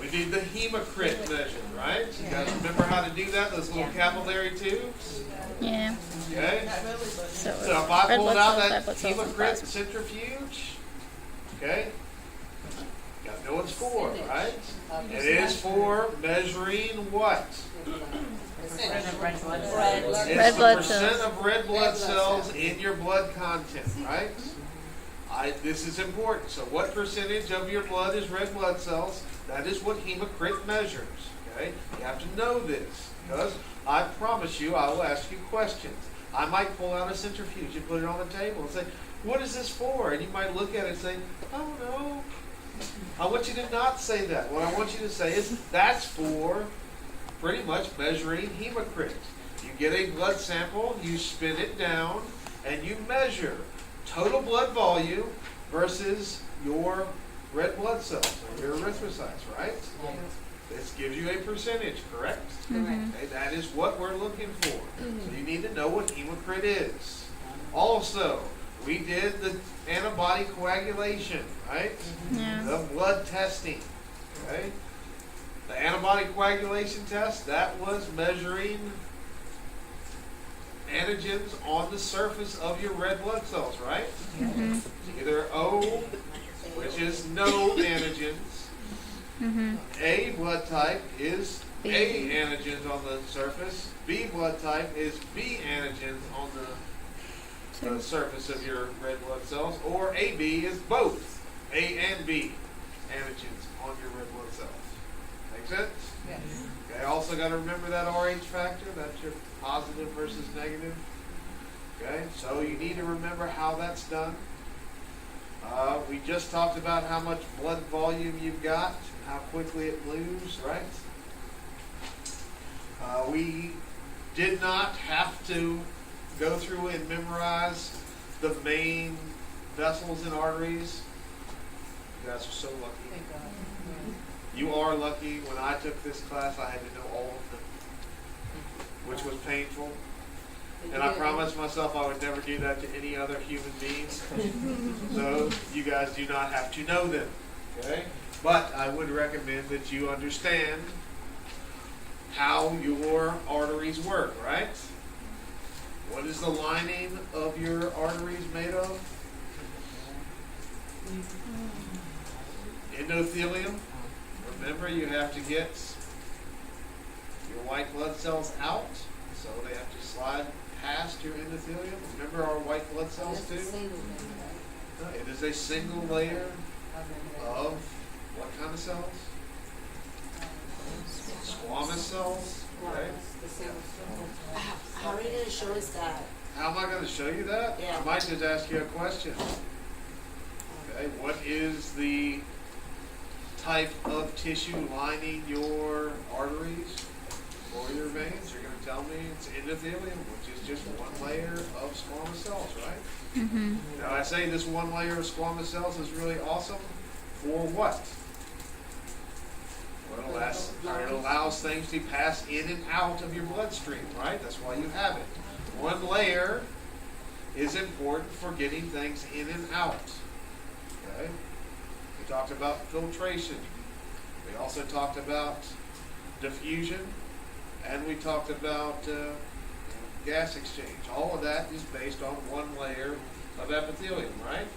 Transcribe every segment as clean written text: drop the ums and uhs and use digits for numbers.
We need the hematocrit measure, right? You guys remember how to do that? Those little capillary tubes? Yeah. Okay? So So if I red pulled blood out cells, that red blood cells, and hematocrit plasma. centrifuge, okay? You gotta know what it's for, right? It is for measuring what? Red It's the blood percent cells. of red blood cells in your blood content, right? This is important. So what percentage of your blood is red blood cells? That is what hematocrit measures, okay? You have to know this because I promise you I will ask you questions. I might pull out a centrifuge and put it on the table and say, what is this for? And you might look at it and say, oh no. I want you to not say that. What I want you to say is that's for pretty much measuring hematocrit. You get a blood sample, you spin it down, and you measure total blood volume versus your red blood cells or your erythrocytes, right? This gives you a percentage, correct? Okay, that is what we're looking for. So you need to know what hematocrit is. Also, we did the antibody coagulation, right? Yeah. The blood testing, okay? The antibody coagulation test, that was measuring antigens on the surface of your red blood cells, right? Either O, which is no antigens. A blood type is A antigens on the surface. B blood type is B antigens on the surface of your red blood cells. Or AB is both A and B antigens on your red blood cells. Make sense? Yes. Okay, also got to remember that RH factor. That's your positive versus negative. Okay, so you need to remember how that's done. We just talked about how much blood volume you've got and how quickly it moves, right? We did not have to go through and memorize the main vessels and arteries. You guys are so lucky. Thank God. You are lucky. When I took this class, I had to know all of them, which was painful. And I promised myself I would never do that to any other human beings. So you guys do not have to know them. Okay? But I would recommend that you understand how your arteries work, right? What is the lining of your arteries made of? Endothelium. Remember, you have to get your white blood cells out, so they have to slide past your endothelium. Remember our white blood cells too? No, it is a single layer of what kind of cells? Squamous cells, right? How are you going to show us that? How am I going to show you that? Yeah. I might just ask you a question. Okay, what is the type of tissue lining your arteries or your veins? You're going to tell me it's endothelium, which is just one layer of squamous cells, right? Now I say this one layer of squamous cells is really awesome for what? Well, it allows things to pass in and out of your bloodstream, right? That's why you have it. One layer is important for getting things in and out. Okay? We talked about filtration. We also talked about diffusion. And we talked about gas exchange. All of that is based on one layer of epithelium, right?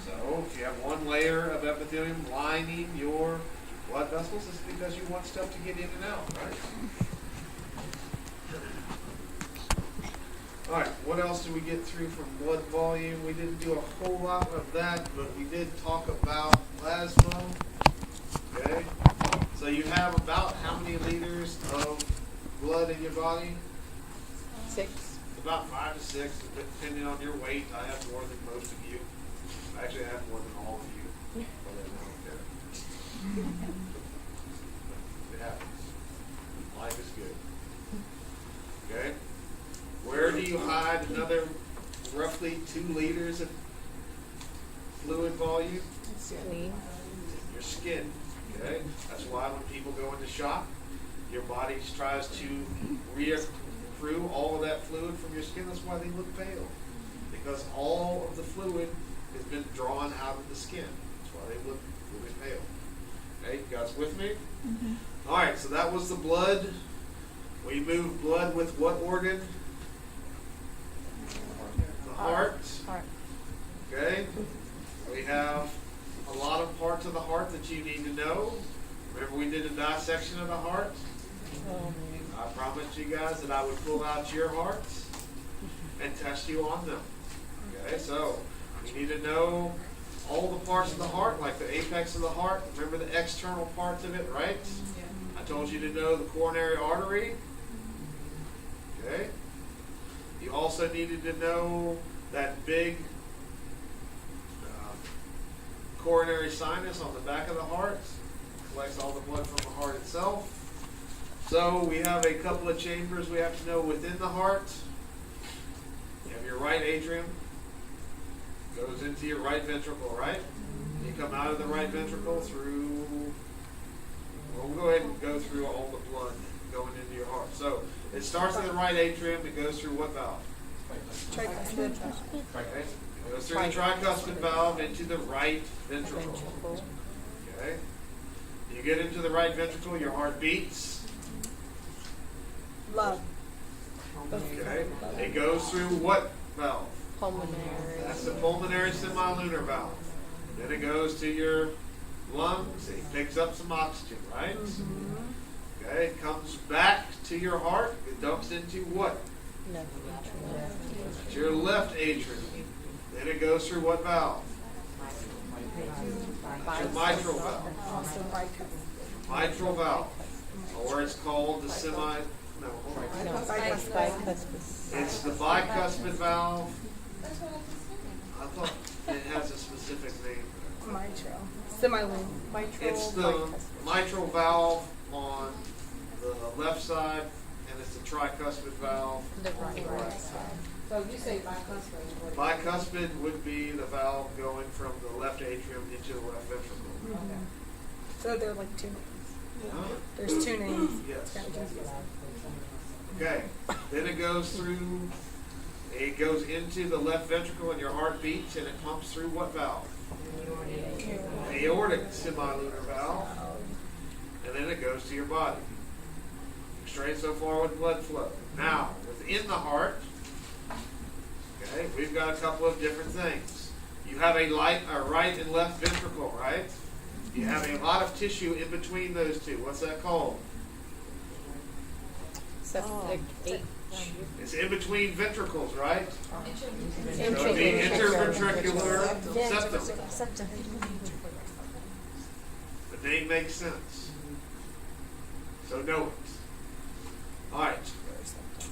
So if you have one layer of epithelium lining your blood vessels, it's because you want stuff to get in and out, right? All right, what else did we get through from blood volume? We didn't do a whole lot of that, but we did talk about plasma. Okay, so you have about how many liters of blood in your body? 6. About 5 to 6, depending on your weight. I have more than most of you. Actually, I have more than all of you. But I don't care. It happens. Life is good. Okay? Where do you hide another roughly 2 liters of fluid volume? Your skin. Okay? That's why when people go into shock, your body tries to re-accrue all of that fluid from your skin. That's why they look pale. Because all of the fluid has been drawn out of the skin. That's why they look really pale. Okay, you guys with me? All right, so that was the blood. We moved blood with what organ? The heart. Heart. Okay. We have a lot of parts of the heart that you need to know. Remember we did a dissection of the heart? I promised you guys that I would pull out your hearts and test you on them. Okay, so you need to know all the parts of the heart, like the apex of the heart. Remember the external parts of it, right? I told you to know the coronary artery. Okay. You also needed to know that big coronary sinus on the back of the heart. Collects all the blood from the heart itself. So we have a couple of chambers we have to know within the heart. You have your right atrium. Goes into your right ventricle, right? You come out of the right ventricle through, well, we'll go ahead and go through all the blood going into your heart. So it starts in the right atrium. It goes through what valve? Tricuspid. Okay. It goes through the tricuspid valve into the right ventricle. Okay. You get into the right ventricle, your heart beats. Love. Okay. It goes through what valve? Pulmonary. That's the pulmonary semilunar valve. Then it goes to your lungs. It picks up some oxygen, right? Okay. It comes back to your heart. It dumps into what? That's your left atrium. Then it goes through what valve? It's your mitral valve. Also bicuspid. Mitral valve. Or it's called the it's the bicuspid valve. I thought it has a specific name. Mitral. Semilunar. Mitral. It's the bicuspid. mitral valve on the left side, and it's the tricuspid valve on the right side. So if you say bicuspid, what? Bicuspid would be the valve going from the left atrium into the left ventricle. So there are like two names. Huh? There's two names. Yes. It's kind of confusing. Okay. Then it goes through, it goes into the left ventricle and your heart beats, and it pumps through what valve? Aortic semilunar valve. And then it goes to your body. Straight so far with blood flow. Now, within the heart, okay, we've got a couple of different things. You have a right and left ventricle, right? You have a lot of tissue in between those two. What's that called? Septic H. It's in between ventricles, right? So it'd Intraventricular. be interventricular septum. The name makes sense. So know it. All right.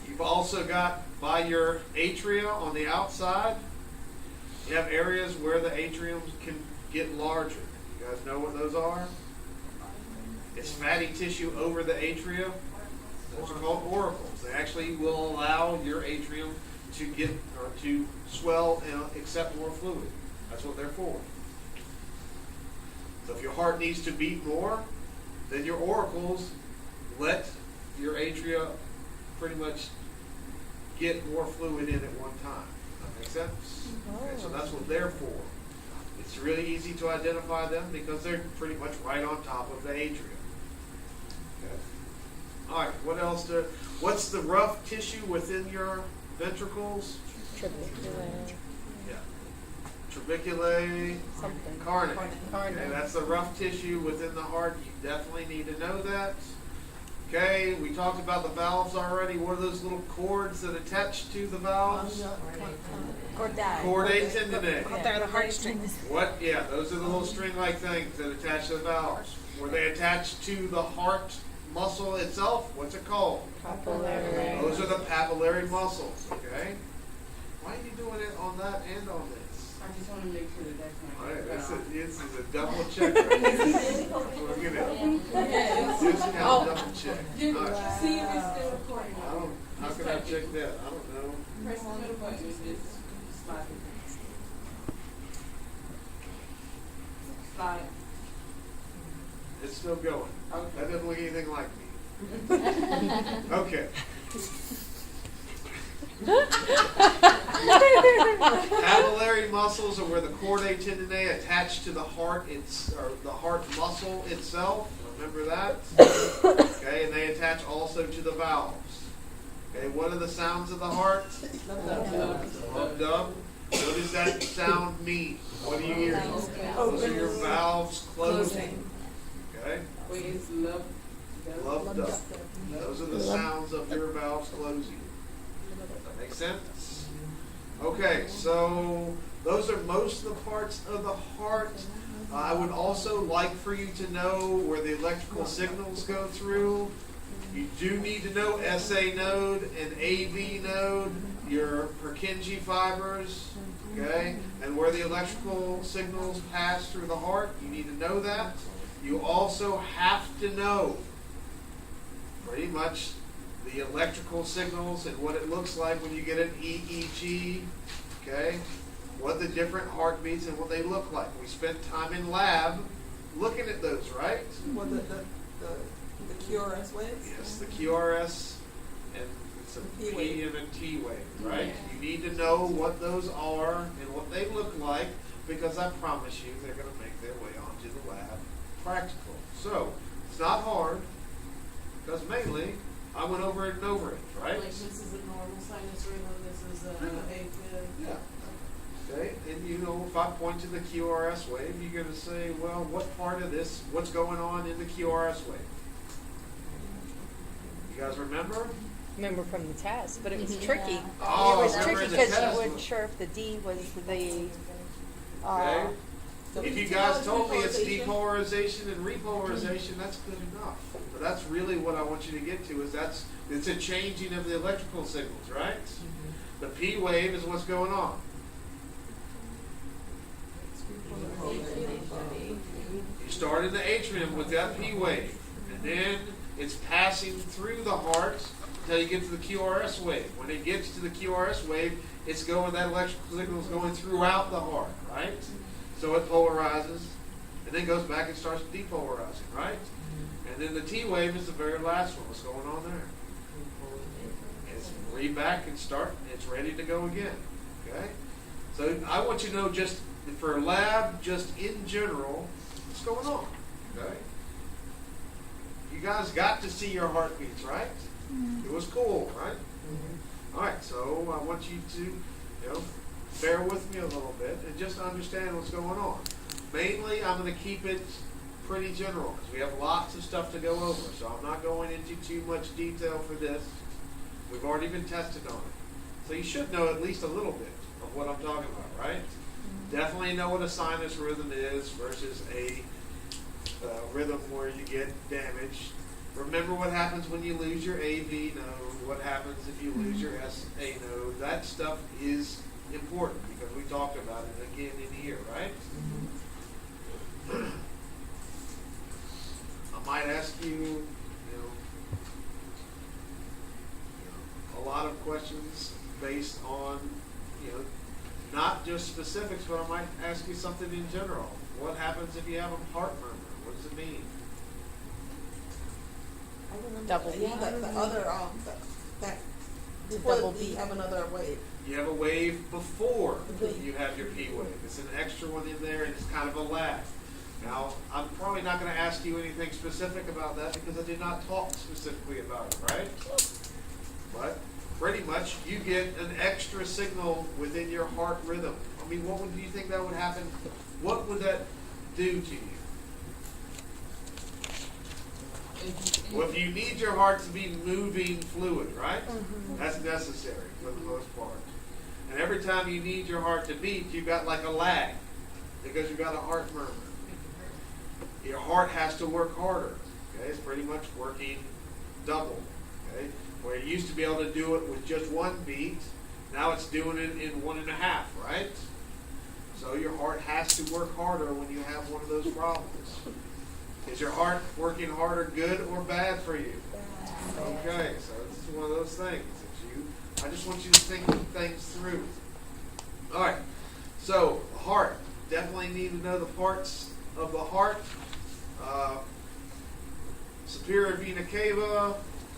You've also got by your atria on the outside, you have areas where the atriums can get larger. You guys know what those are? It's fatty tissue over the atria. Those are called auricles. They actually will allow your atrium to get or to swell and accept more fluid. That's what they're for. So if your heart needs to beat more, then your auricles let your atria pretty much get more fluid in at one time. That makes sense? Okay, so that's what they're for. It's really easy to identify them because they're pretty much right on top of the atria. Okay. All right, what else? What's the rough tissue within your ventricles? Trabeculae. Yeah. Trabeculae Something. carne. Carne. Okay, that's the rough tissue within the heart. You definitely need to know that. Okay, we talked about the valves already. What are those little cords that attach to the valves? Chordae tendineae. Out there are the heartstrings. What? Yeah, those are the little string-like things that attach to the valves. Were they attached to the heart muscle itself? What's it called? Papillary. Those are the papillary muscles, okay? Why are you doing it on that and on this? I just want to make sure that that's All not. right, this is a double check right here. We're gonna discount double check. All right. See if it's still recording. I don't, how can I check that? I don't know. Press the middle button, it's slide. Slide. It's still going. Okay. That doesn't look anything like me. Okay. Capillary muscles are where the chordae tendineae attach to the heart, or the heart muscle itself. Remember that? Okay, and they attach also to the valves. Okay, what are the sounds of the heart? Lub dub. What does that sound mean? What do you hear? Those are your valves closing. Okay? Wait, it's love. Lub dub. Those are the sounds of your valves closing. That make sense? Okay, so those are most of the parts of the heart. I would also like for you to know where the electrical signals go through. You do need to know SA node and AV node, your Purkinje fibers, okay, and where the electrical signals pass through the heart. You need to know that. You also have to know pretty much the electrical signals and what it looks like when you get an EEG, okay, what the different heartbeats and what they look like. We spent time in lab looking at those, right? What the QRS waves? Yes, the QRS and it's a P P wave. and a T wave, right? You need to know what those are and what they look like because I promise you they're going to make their way onto the lab practical. So, it's not hard because mainly I went over it and over it, right? Like this is a normal sinus rhythm, this is a AFib. Yeah. Okay, and you know, if I point to the QRS wave, you're going to say, well, what part of this, what's going on in the QRS wave? You guys remember? Remember from the test, but it was tricky. Oh, It was remember tricky the because test you weren't was- sure if the D was the, Okay. If you guys told me it's Depolarization. depolarization and repolarization, that's good enough. But that's really what I want you to get to is it's a changing of the electrical signals, right? The P wave is what's going on. You start in the atrium with that P wave, and then it's passing through the heart until you get to the QRS wave. When it gets to the QRS wave, it's going, that electrical signal is going throughout the heart, right? So it polarizes, and then goes back and starts depolarizing, right? And then the T wave is the very last one. What's going on there? It's read back and start, it's ready to go again, okay? So I want you to know just for lab, just in general, what's going on, okay? You guys got to see your heartbeats, right? It was cool, right? All right, so I want you to, bear with me a little bit and just understand what's going on. Mainly, I'm going to keep it pretty general because we have lots of stuff to go over. So I'm not going into too much detail for this. We've already been tested on it. So you should know at least a little bit of what I'm talking about, right? Definitely know what a sinus rhythm is versus a rhythm where you get damaged. Remember what happens when you lose your AV node, what happens if you lose your SA node. That stuff is important because we talked about it again in here, right? I might ask you, a lot of questions based on, not just specifics, but I might ask you something in general. What happens if you have a heart murmur? What does it mean? I remember Double that. B. Yeah, the other that The before double the B. you have another wave. You have a wave before The B. you have your P wave. It's an extra one in there, and it's kind of a lag. Now, I'm probably not going to ask you anything specific about that because I did not talk specifically about it, right? But pretty much, you get an extra signal within your heart rhythm. I mean, what would you think that would happen? What would that do to you? Well, if you need your heart to be moving fluid, right? That's necessary for the most part. And every time you need your heart to beat, you've got like a lag because you've got a heart murmur. Your heart has to work harder. Okay, it's pretty much working double. Okay, where it used to be able to do it with just one beat, now it's doing it in 1.5, right? So your heart has to work harder when you have one of those problems. Is your heart working harder, good or bad for you? Okay, so this is one of those things that I just want you to think things through. All right, so heart. Definitely need to know the parts of the heart. Superior vena cava,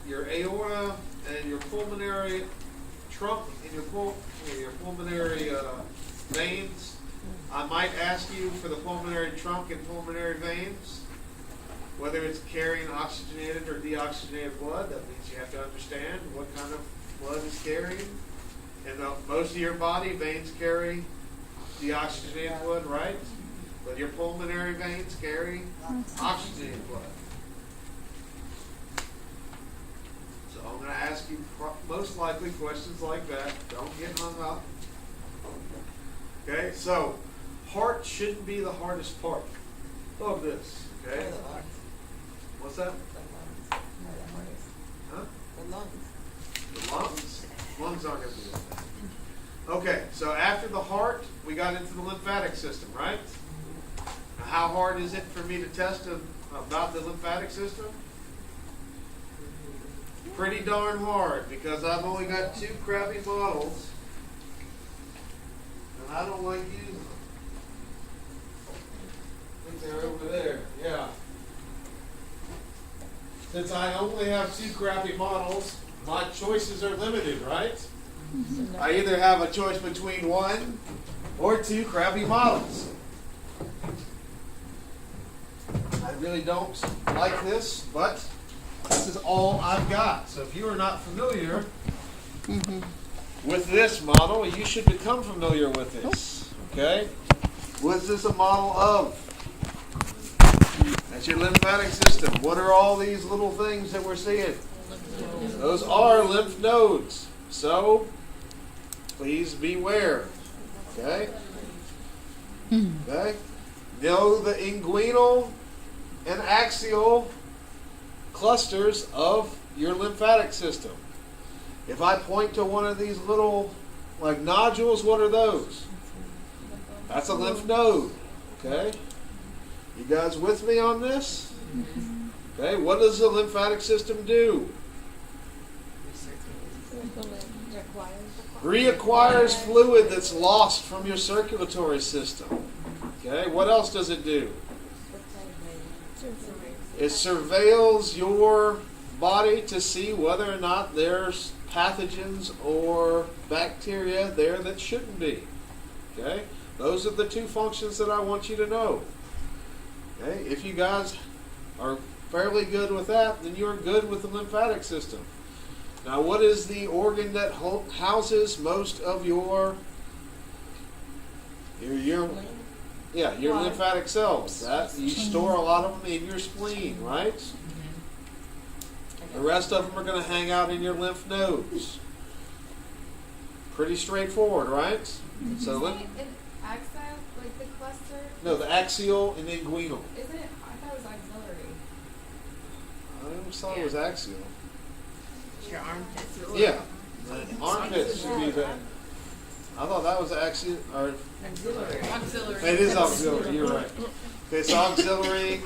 your aorta, and your pulmonary trunk, in your pulmonary veins, I might ask you for the pulmonary trunk and pulmonary veins, whether it's carrying oxygenated or deoxygenated blood. That means you have to understand what kind of blood is carrying. And most of your body veins carry deoxygenated blood, right? But your pulmonary veins carry oxygenated blood. So I'm going to ask you most likely questions like that. Don't get hung up. Okay, so heart shouldn't be the hardest part of this. Okay, The lungs. what's that? The lungs. Huh? The lungs. The lungs? Lungs aren't going to be like that. Okay, so after the heart, we got into the lymphatic system, right? Now, how hard is it for me to test about the lymphatic system? Pretty darn hard, because I've only got 2 crappy models, and I don't like using them. I think they're over there, yeah. Since I only have 2 crappy models, my choices are limited, right? I either have a choice between 1 or 2 crappy models. I really don't like this, but this is all I've got. So if you are not familiar with this model, you should become familiar with this. Okay? What's this a model of? That's your lymphatic system. What are all these little things that we're seeing? Those are lymph nodes. So, please beware. Okay? Okay? Know the inguinal and axial clusters of your lymphatic system. If I point to one of these little, like nodules, what are those? That's a lymph node. Okay? You guys with me on this? Okay, what does the lymphatic system do? Reacquires fluid that's lost from your circulatory system. Okay, what else does it do? It surveils your body to see whether or not there's pathogens or bacteria there that shouldn't be. Okay, those are the 2 functions that I want you to know. Okay, if you guys are fairly good with that, then you're good with the lymphatic system. Now, what is the organ that houses most of your lymphatic cells? That you store a lot of them in your spleen, right? The rest of them are going to hang out in your lymph nodes. Pretty straightforward, right? So Isn't it an axis, like the cluster? no, the axial and inguinal. Isn't it? I thought it was auxiliary. I always thought it was axial. Your armpits. Yeah, the armpits should be the. I thought that was axial or. Auxiliary. It is auxiliary, you're right. Okay, so auxiliary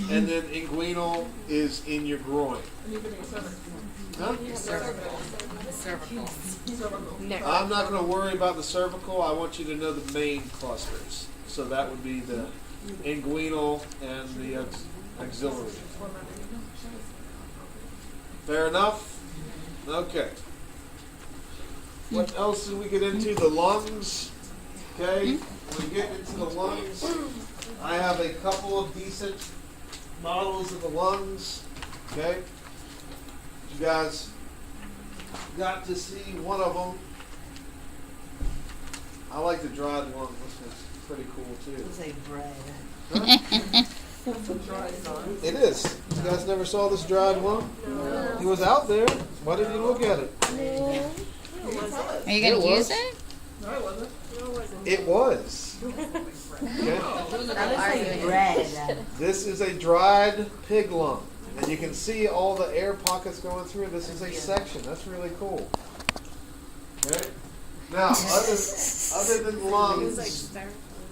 and then inguinal is in your groin. Huh? Neck. I'm not going to worry about the cervical. I want you to know the main clusters. So that would be the inguinal and the auxiliary. Fair enough? Okay. What else did we get into? The lungs. Okay, when we get into the lungs, I have a couple of decent models of the lungs. Okay, you guys got to see one of them. I like the dried lung. This one's pretty cool too. It's like bread. Huh? It is. You guys never saw this dried lung? No. It was out there. Why didn't you look at it? Are you going to It use was. it? No, it wasn't. It was. Okay. That looks like bread. This is a dried pig lung. And you can see all the air pockets going through. This is a section. That's really cool. Okay. Now, other than lungs,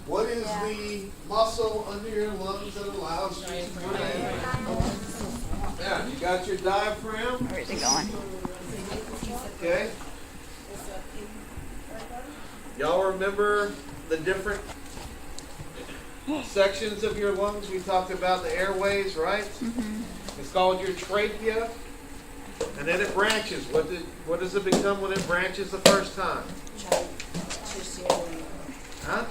what is the muscle under your lungs that allows you to breathe? Yeah, you got your diaphragm. Where's it going? Okay. Y'all remember the different sections of your lungs? We talked about the airways, right? It's called your trachea. And then it branches. What does it become when it branches the first time? Tertiary. Huh?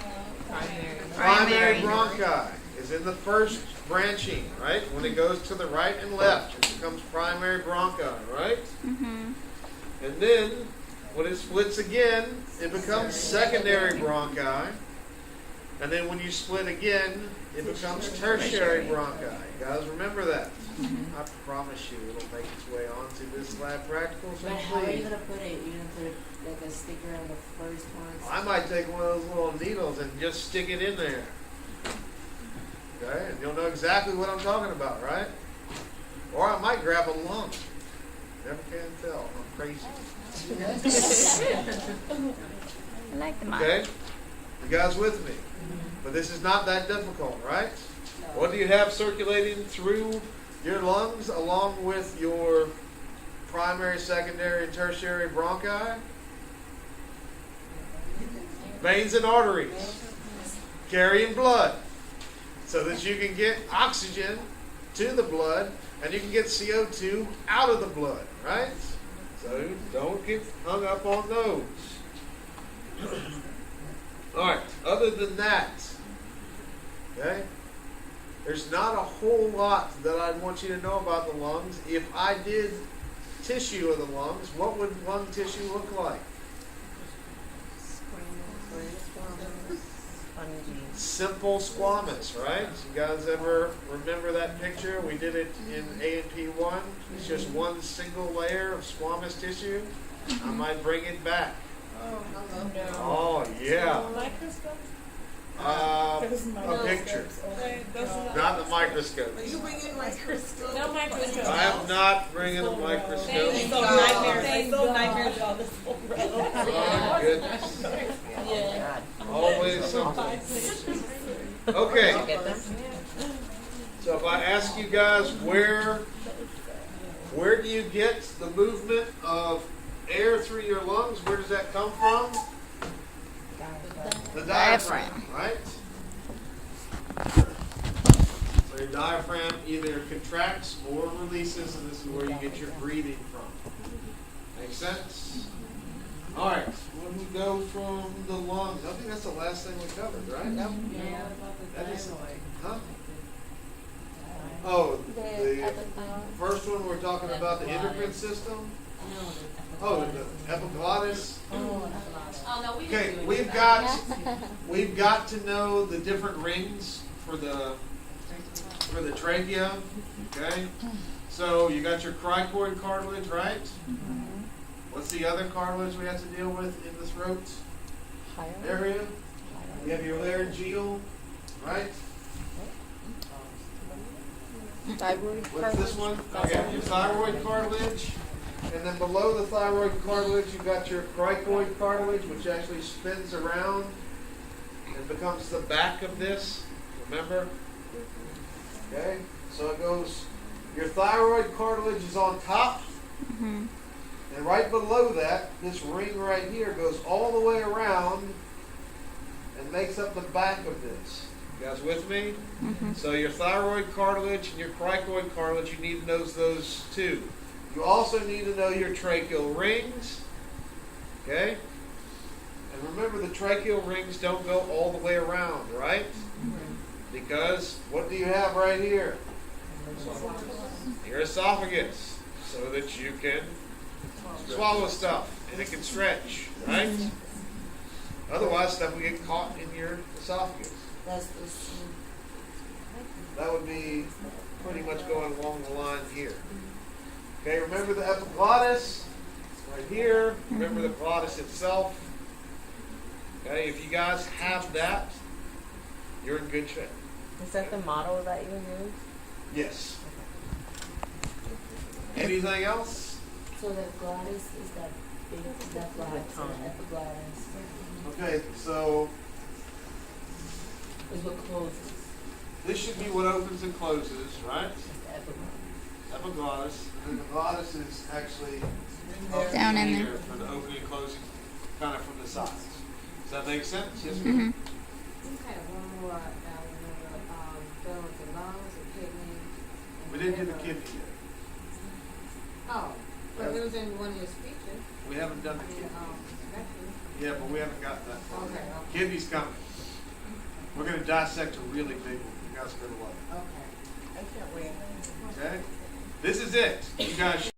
Primary. Primary bronchi is in the first branching, right? When it goes to the right and left, it becomes primary bronchi, right? Mhm. And then, when it splits again, it becomes secondary bronchi. And then when you split again, it becomes tertiary bronchi. You guys remember that? I promise you it'll make its way onto this lab practical. So But how are you please. gonna put it? You're gonna put it like a sticker on the first one? I might take one of those little needles and just stick it in there. Okay? And you'll know exactly what I'm talking about, right? Or I might grab a lung. Never can tell. I'm crazy. I like the model. Okay? You guys with me? But this is not that difficult, right? What do you have circulating through your lungs along with your primary, secondary, and tertiary bronchi? Veins and arteries carrying blood so that you can get oxygen to the blood and you can get CO2 out of the blood, right? So don't get hung up on those. All right, other than that, okay, there's not a whole lot that I'd want you to know about the lungs. If I did tissue of the lungs, what would lung tissue look like? Simple squamous, right? You guys ever remember that picture? We did it in A&P 1. It's just one single layer of squamous tissue. I might bring it back. Oh, yeah. A picture, not the microscope. You bring in microscope. No microscope. I am not bringing a microscope. Thank So God. nightmares. Thank So God. nightmares about this whole row. Oh, goodness. Yeah. Always something. Okay. So if I ask you guys where do you get the movement of air through your lungs? Where does that come from? The diaphragm, right? So your diaphragm either contracts or releases, and this is where you get your breathing from. Make sense? All right. When we go from the lungs, I think that's the last thing we covered, right? Yeah, about the That is- thyroid. Huh? Oh, the first one we're talking about the endocrine system. Oh, the epiglottis. Oh, no, we Okay, didn't do we've got to know the different rings for the trachea. Okay, so you got your cricoid cartilage, right? What's the other cartilage we have to deal with in the throat area? You have your laryngeal, right? Thyroid. What's this one? Okay, your thyroid cartilage. And then below the thyroid cartilage, you've got your cricoid cartilage, which actually spins around and becomes the back of this. Remember? Okay? So it goes, your thyroid cartilage is on top. Mhm. And right below that, this ring right here goes all the way around and makes up the back of this. You guys with me? So your thyroid cartilage and your cricoid cartilage, you need to know those two. You also need to know your tracheal rings. Okay? And remember, the tracheal rings don't go all the way around, right? Because what do you have right here? Your esophagus, so that you can swallow stuff and it can stretch, right? Otherwise, stuff will get caught in your esophagus. That would be pretty much going along the line here. Okay, remember the epiglottis right here. Remember the glottis itself. Okay, if you guys have that, you're in good shape. Is that the model that you use? Yes. Anything else? So the glottis is that big, that glottis, the epiglottis Okay, so is what closes. this should be what opens and closes, right? It's the epiglottis. Epiglottis, and then the glottis is actually up Down in here there. for the opening and closing, kind of from the sides. Does that make sense? Yes, Mhm. ma'am. Just kind of one more, dealing with the lungs and kidney. We didn't do the kidney yet. Oh, But it was in one of your speeches. We haven't done the kidney. Veterans. Yeah, but we haven't gotten that far. Okay, okay. Kidney's coming. We're gonna dissect a really big one. You guys are gonna love Okay. I can't wait. it. Okay? This is it. You guys